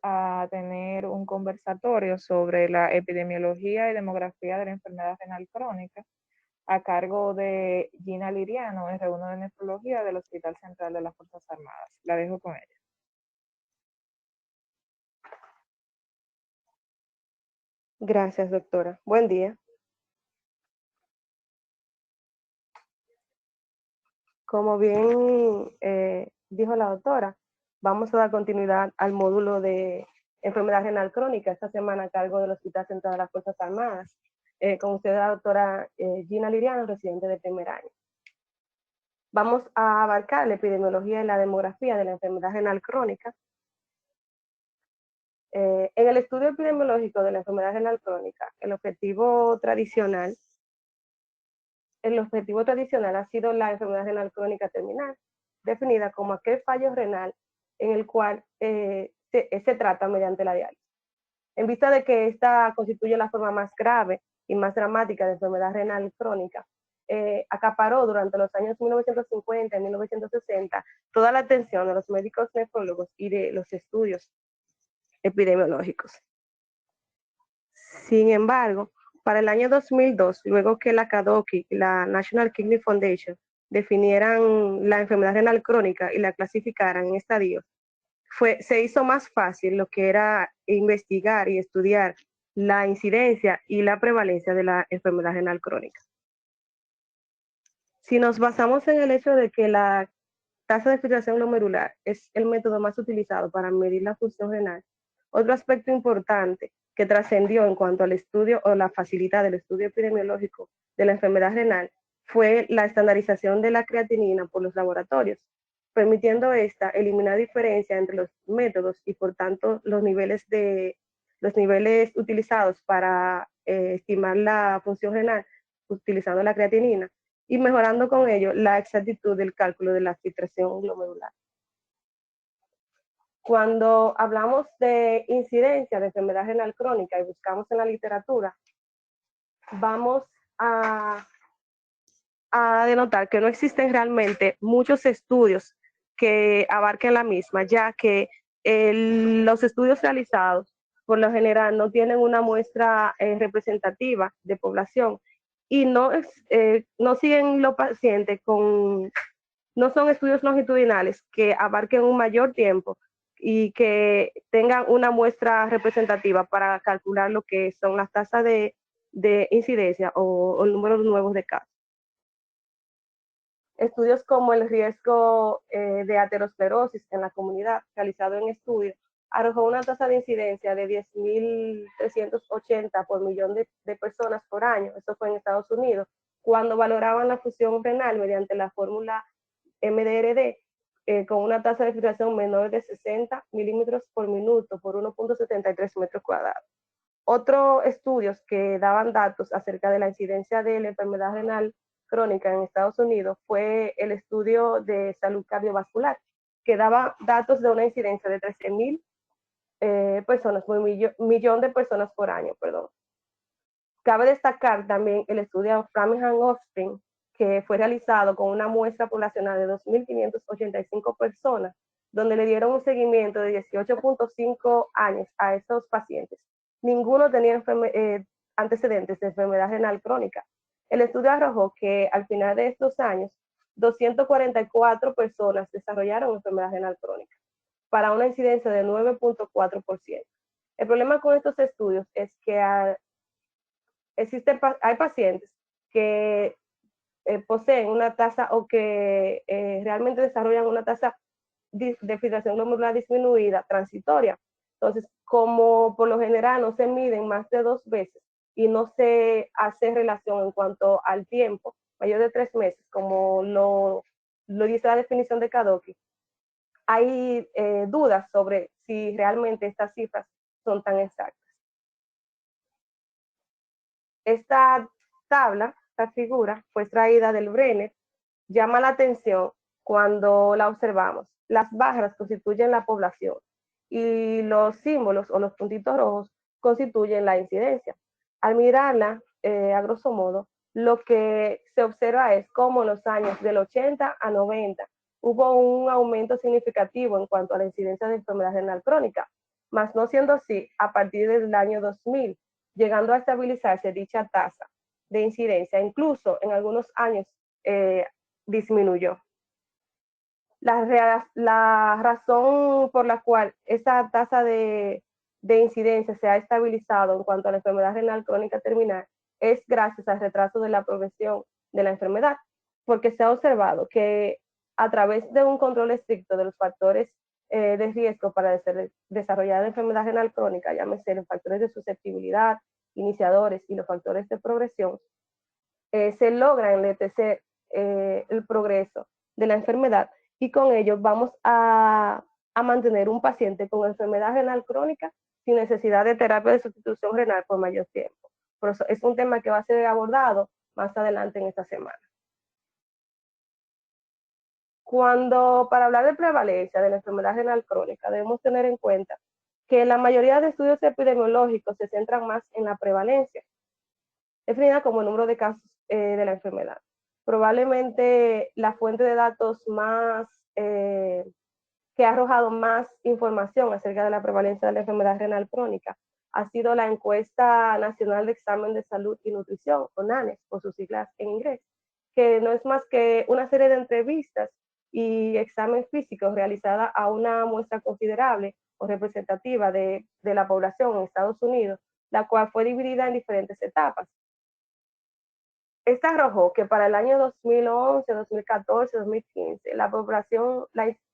A tener un conversatorio sobre la epidemiología y demografía de la enfermedad renal crónica a cargo de Gina Liriano, R1 de Nefrología del Hospital Central de las Fuerzas Armadas. La dejo con ella. Gracias, doctora. Buen día. Como bien dijo la doctora, vamos a dar continuidad al módulo de enfermedad renal crónica esta semana a cargo del Hospital Central de las Fuerzas Armadas. Con usted, la doctora Gina Liriano, residente de primer año. Vamos a abarcar la epidemiología y la demografía de la enfermedad renal crónica. En el estudio epidemiológico de la enfermedad renal crónica, el objetivo tradicional ha sido la enfermedad renal crónica terminal, definida como aquel fallo renal en el cual se trata mediante la diálisis. En vista de que esta constituye la forma más grave y más dramática de enfermedad renal crónica, acaparó durante los años 1950 y 1960 toda la atención de los médicos nefrólogos y de los estudios epidemiológicos. Sin embargo, para el año 2002, luego que la KDOQI y la National Kidney Foundation definieran la enfermedad renal crónica y la clasificaran en estadios, se hizo más fácil lo que era investigar y estudiar la incidencia y la prevalencia de la enfermedad renal crónica. Si nos basamos en el hecho de que la tasa de filtración glomerular es el método más utilizado para medir la función renal, otro aspecto importante que trascendió en cuanto al estudio o la facilidad del estudio epidemiológico de la enfermedad renal fue la estandarización de la creatinina por los laboratorios, permitiendo esta eliminar diferencia entre los métodos y por tanto los niveles utilizados para estimar la función renal utilizando la creatinina y mejorando con ello la exactitud del cálculo de la filtración glomerular. Cuando hablamos de incidencia de enfermedad renal crónica y buscamos en la literatura, vamos a denotar que no existen realmente muchos estudios que abarquen la misma, ya que los estudios realizados por lo general no tienen una muestra representativa de población y no siguen los pacientes no son estudios longitudinales que abarquen un mayor tiempo y que tengan una muestra representativa para calcular lo que son las tasas de incidencia o el número de nuevos de casos. Estudios como el riesgo de aterosclerosis en la comunidad, realizado en estudios, arrojó una tasa de incidencia de 10.380 por millón de personas por año, eso fue en Estados Unidos, cuando valoraban la función renal mediante la fórmula MDRD, con una tasa de filtración menor de 60 milímetros por minuto por 1.73 metros cuadrados. Otros estudios que daban datos acerca de la incidencia de la enfermedad renal crónica en Estados Unidos fue el estudio de salud cardiovascular, que daba datos de una incidencia de 13.000 personas, por millón de personas por año, perdón. Cabe destacar también el estudio Framingham Offspring, que fue realizado con una muestra poblacional de 2.585 personas, donde le dieron un seguimiento de 18.5 años a esos pacientes. Ninguno tenía antecedentes de enfermedad renal crónica. El estudio arrojó que al final de estos años, 244 personas desarrollaron enfermedad renal crónica, para una incidencia de 9.4%. El problema con estos estudios es que hay pacientes que poseen una tasa o que realmente desarrollan una tasa de filtración glomerular disminuida transitoria. Entonces, como por lo general no se miden más de 2 veces y no se hace relación en cuanto al tiempo, mayor de 3 meses, como lo dice la definición de KDOQI, hay dudas sobre si realmente estas cifras son tan exactas. Esta tabla, esta figura, fue extraída del Brenner, llama la atención cuando la observamos. Las barras constituyen la población y los símbolos o los puntitos rojos constituyen la incidencia. Al mirarla, a grosso modo, lo que se observa es cómo en los años del 80 a 90 hubo un aumento significativo en cuanto a la incidencia de enfermedad renal crónica, mas no siendo así a partir del año 2000, llegando a estabilizarse dicha tasa de incidencia, incluso en algunos años disminuyó. La razón por la cual esa tasa de incidencia se ha estabilizado en cuanto a la enfermedad renal crónica terminal es gracias al retraso de la progresión de la enfermedad, porque se ha observado que a través de un control estricto de los factores de riesgo para desarrollar la enfermedad renal crónica, llámese los factores de susceptibilidad, iniciadores y los factores de progresión, se logra enlentecer el progreso de la enfermedad y con ello vamos a mantener un paciente con enfermedad renal crónica sin necesidad de terapia de sustitución renal por mayor tiempo. Por eso es un tema que va a ser abordado más adelante en esta semana. Para hablar de prevalencia de la enfermedad renal crónica, debemos tener en cuenta que la mayoría de estudios epidemiológicos se centran más en la prevalencia, definida como el número de casos de la enfermedad. Probablemente la fuente de datos más que ha arrojado más información acerca de la prevalencia de la enfermedad renal crónica ha sido la Encuesta Nacional de Examen de Salud y Nutrición, o NANES, por sus siglas en inglés, que no es más que una serie de entrevistas y exámenes físicos realizada a una muestra considerable o representativa de la población en Estados Unidos, la cual fue dividida en diferentes etapas. Esta arrojó que para el año 2011, 2014, 2015, la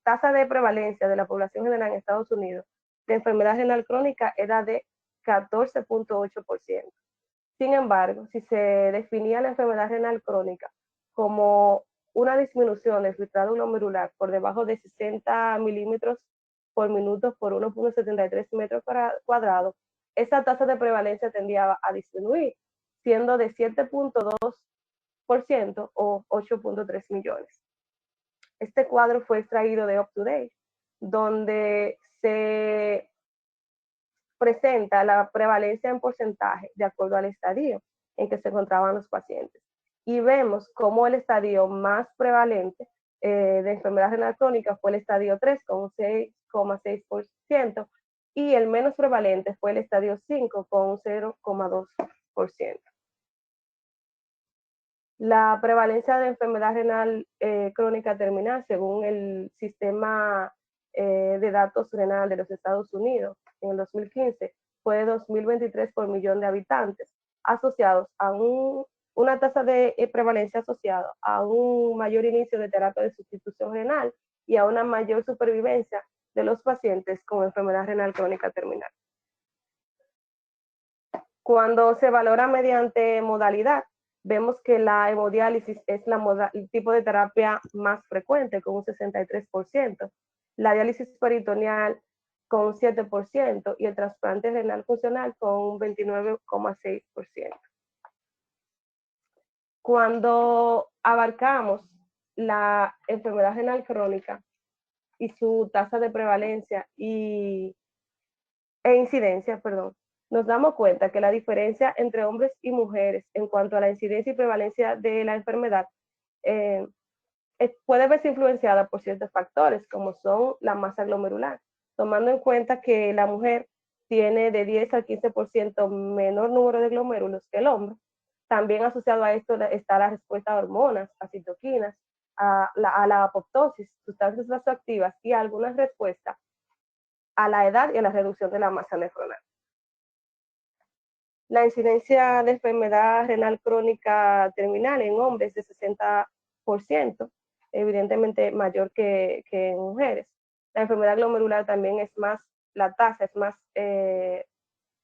tasa de prevalencia de la población general en Estados Unidos de enfermedad renal crónica era de 14.8%. Sin embargo, si se definía la enfermedad renal crónica como una disminución del filtrado glomerular por debajo de 60 milímetros por minuto por 1.73 metros cuadrados, esa tasa de prevalencia tendía a disminuir, siendo de 7.2% o 8.3 millones. Este cuadro fue extraído de UpToDate, donde se presenta la prevalencia en porcentaje de acuerdo al estadio en que se encontraban los pacientes. Y vemos cómo el estadio más prevalente de enfermedad renal crónica fue el estadio 3 con un 6,6% y el menos prevalente fue el estadio 5 con un 0,2%. La prevalencia de enfermedad renal crónica terminal, según el sistema de datos renal de los Estados Unidos en el 2015, fue de 2.023 por millón de habitantes, asociados a una tasa de prevalencia asociada a un mayor inicio de terapia de sustitución renal y a una mayor supervivencia de los pacientes con enfermedad renal crónica terminal. Cuando se valora mediante modalidad, vemos que la hemodiálisis es el tipo de terapia más frecuente, con un 63%, la diálisis peritoneal con un 7% y el trasplante renal funcional con un 29,6%. Cuando abarcamos la enfermedad renal crónica y su tasa de prevalencia e incidencia, nos damos cuenta que la diferencia entre hombres y mujeres en cuanto a la incidencia y prevalencia de la enfermedad puede verse influenciada por ciertos factores, como son la masa glomerular, tomando en cuenta que la mujer tiene de 10 al 15% menor número de glomérulos que el hombre. También asociado a esto está la respuesta a hormonas, a citoquinas, a la apoptosis, sustancias vasoactivas y algunas respuestas a la edad y a la reducción de la masa nefronal. La incidencia de enfermedad renal crónica terminal en hombres es de 60%, evidentemente mayor que en mujeres. La enfermedad glomerular también la tasa es más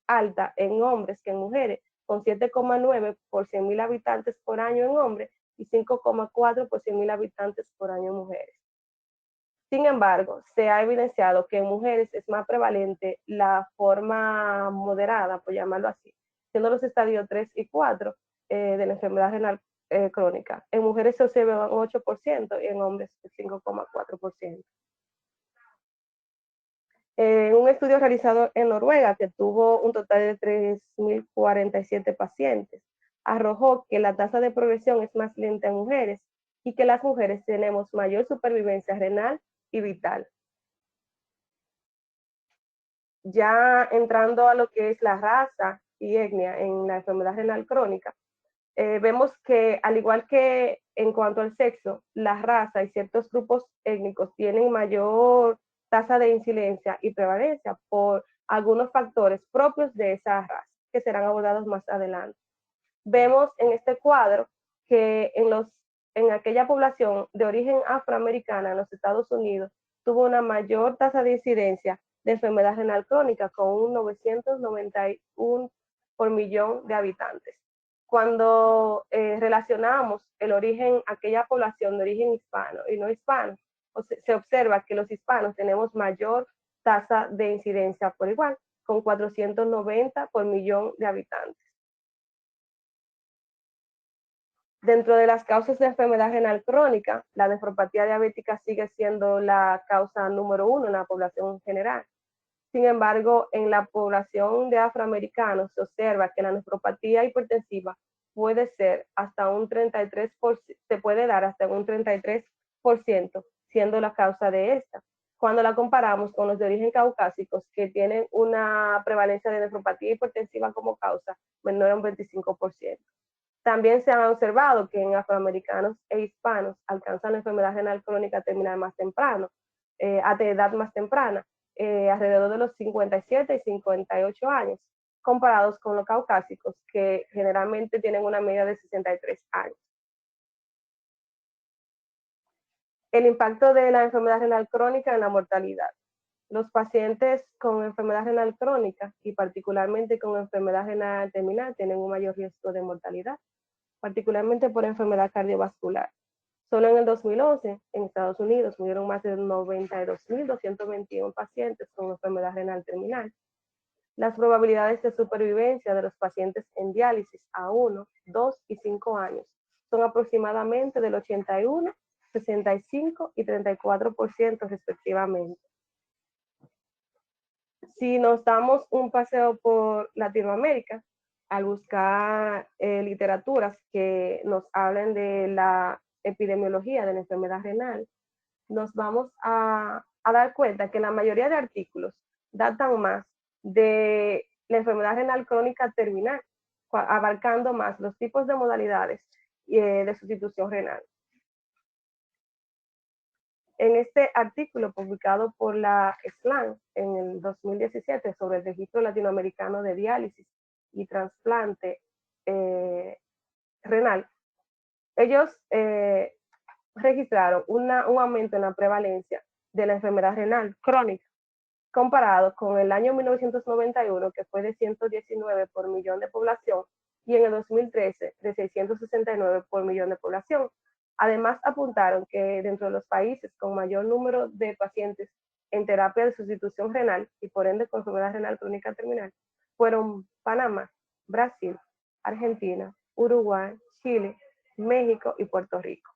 alta en hombres que en mujeres, con 7,9 por 100.000 habitantes por año en hombres y 5,4 por 100.000 habitantes por año en mujeres. Sin embargo, se ha evidenciado que en mujeres es más prevalente la forma moderada, por llamarlo así, siendo los estadios 3 y 4 de la enfermedad renal crónica. En mujeres se observa un 8% y en hombres el 5,4%. Un estudio realizado en Noruega, que tuvo un total de 3.047 pacientes, arrojó que la tasa de progresión es más lenta en mujeres y que las mujeres tenemos mayor supervivencia renal y vital. Ya entrando a lo que es la raza y etnia en la enfermedad renal crónica, vemos que al igual que en cuanto al sexo, la raza y ciertos grupos étnicos tienen mayor tasa de incidencia y prevalencia por algunos factores propios de esa raza, que serán abordados más adelante. Vemos en este cuadro que en aquella población de origen afroamericana en los Estados Unidos tuvo una mayor tasa de incidencia de enfermedad renal crónica con un 991 por millón de habitantes. Cuando relacionamos el origen, aquella población de origen hispano y no hispano, se observa que los hispanos tenemos mayor tasa de incidencia por igual, con 490 por millón de habitantes. Dentro de las causas de enfermedad renal crónica, la nefropatía diabética sigue siendo la causa número 1 en la población en general. Sin embargo, en la población de afroamericanos se observa que la nefropatía hipertensiva puede ser hasta un 33%, se puede dar hasta un 33%, siendo la causa de esta. Cuando la comparamos con los de origen caucásicos, que tienen una prevalencia de nefropatía hipertensiva como causa menor a un 25%. También se ha observado que en afroamericanos e hispanos alcanzan la enfermedad renal crónica terminal más temprano, a edad más temprana, alrededor de los 57 y 58 años, comparados con los caucásicos, que generalmente tienen una media de 63 años. El impacto de la enfermedad renal crónica en la mortalidad. Los pacientes con enfermedad renal crónica y particularmente con enfermedad renal terminal tienen un mayor riesgo de mortalidad, particularmente por enfermedad cardiovascular. Solo en el 2011, en Estados Unidos, murieron más de 92.221 pacientes con enfermedad renal terminal. Las probabilidades de supervivencia de los pacientes en diálisis a 1, 2 y 5 años son aproximadamente del 81, 65 y 34% respectivamente. Si nos damos un paseo por Latinoamérica, al buscar literaturas que nos hablen de la epidemiología de la enfermedad renal, nos vamos a dar cuenta que la mayoría de artículos datan más de la enfermedad renal crónica terminal, abarcando más los tipos de modalidades de sustitución renal. En este artículo publicado por la SLAN en el 2017 sobre el registro latinoamericano de diálisis y trasplante renal, ellos registraron un aumento en la prevalencia de la enfermedad renal crónica comparado con el año 1991, que fue de 119 por millón de población, y en el 2013 de 669 por millón de población. Además, apuntaron que dentro de los países con mayor número de pacientes en terapia de sustitución renal y por ende con enfermedad renal crónica terminal fueron Panamá, Brasil, Argentina, Uruguay, Chile, México y Puerto Rico.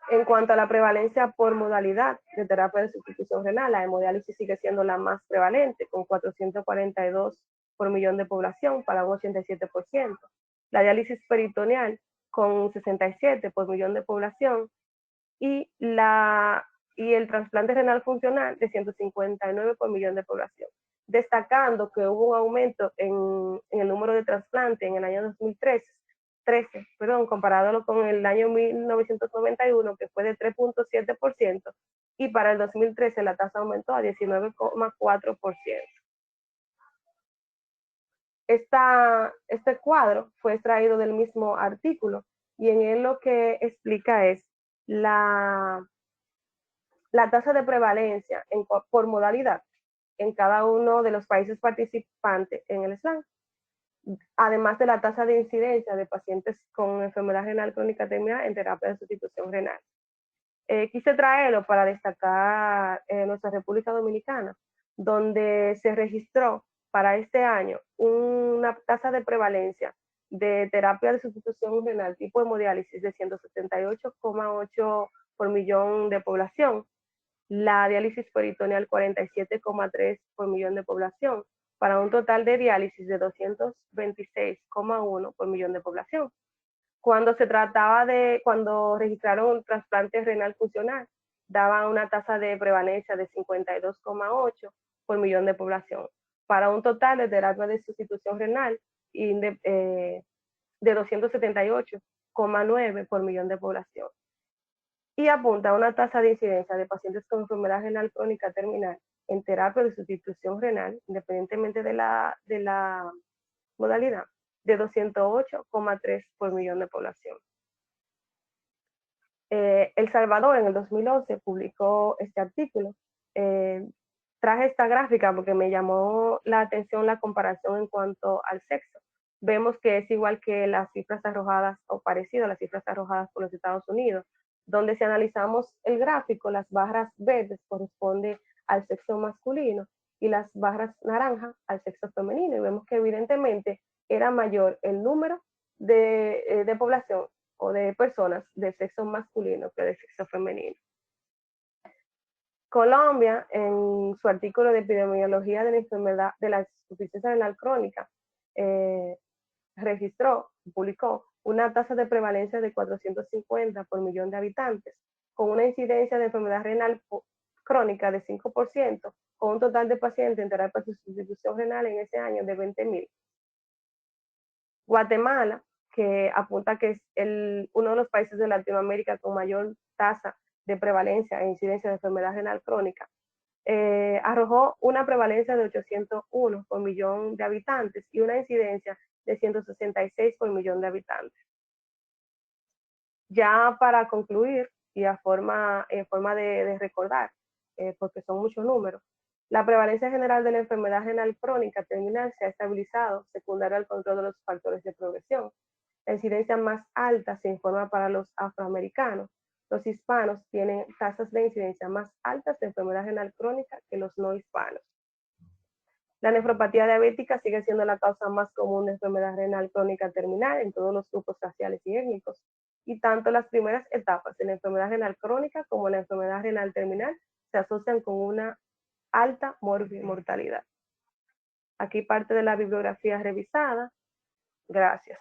En cuanto a la prevalencia por modalidad de terapia de sustitución renal, la hemodiálisis sigue siendo la más prevalente, con 442 por millón de población para un 87%. La diálisis peritoneal con 67 por millón de población y el trasplante renal funcional de 159 por millón de población. Destacando que hubo un aumento en el número de trasplantes en el año 2013, comparado con el año 1991, que fue de 3.7%, y para el 2013 la tasa aumentó a 19.4%. Este cuadro fue extraído del mismo artículo y en él lo que explica es la tasa de prevalencia por modalidad en cada uno de los países participantes en el SLAN, además de la tasa de incidencia de pacientes con enfermedad renal crónica terminal en terapia de sustitución renal. Quise traerlo para destacar nuestra República Dominicana, donde se registró para este año una tasa de prevalencia de terapia de sustitución renal tipo hemodiálisis de 178,8 por millón de población, la diálisis peritoneal 47,3 por millón de población, para un total de diálisis de 226,1 por millón de población. Cuando registraron un trasplante renal funcional, daba una tasa de prevalencia de 52,8 por millón de población, para un total de terapia de sustitución renal de 278,9 por millón de población. Y apunta a una tasa de incidencia de pacientes con enfermedad renal crónica terminal en terapia de sustitución renal, independientemente de la modalidad, de 208,3 por millón de población. El Salvador en el 2011 publicó este artículo. Traje esta gráfica porque me llamó la atención la comparación en cuanto al sexo. Vemos que es igual que las cifras arrojadas o parecido a las cifras arrojadas por los Estados Unidos, donde si analizamos el gráfico, las barras verdes corresponden al sexo masculino y las barras naranjas al sexo femenino. Y vemos que evidentemente era mayor el número de población o de personas de sexo masculino que de sexo femenino. Colombia, en su artículo de epidemiología de la enfermedad de la insuficiencia renal crónica, publicó una tasa de prevalencia de 450 por millón de habitantes, con una incidencia de enfermedad renal crónica de 5%, con un total de pacientes en terapia de sustitución renal en ese año de 20.000. Guatemala, que apunta que es uno de los países de Latinoamérica con mayor tasa de prevalencia e incidencia de enfermedad renal crónica, arrojó una prevalencia de 801 por millón de habitantes y una incidencia de 166 por millón de habitantes. Ya para concluir, y en forma de recordar, porque son muchos números, la prevalencia general de la enfermedad renal crónica terminal se ha estabilizado, secundario al control de los factores de progresión. La incidencia más alta se informa para los afroamericanos. Los hispanos tienen tasas de incidencia más altas de enfermedad renal crónica que los no hispanos. La nefropatía diabética sigue siendo la causa más común de enfermedad renal crónica terminal en todos los grupos raciales y étnicos. Y tanto las primeras etapas de la enfermedad renal crónica como la enfermedad renal terminal se asocian con una alta mortalidad. Aquí parte de la bibliografía revisada. Gracias.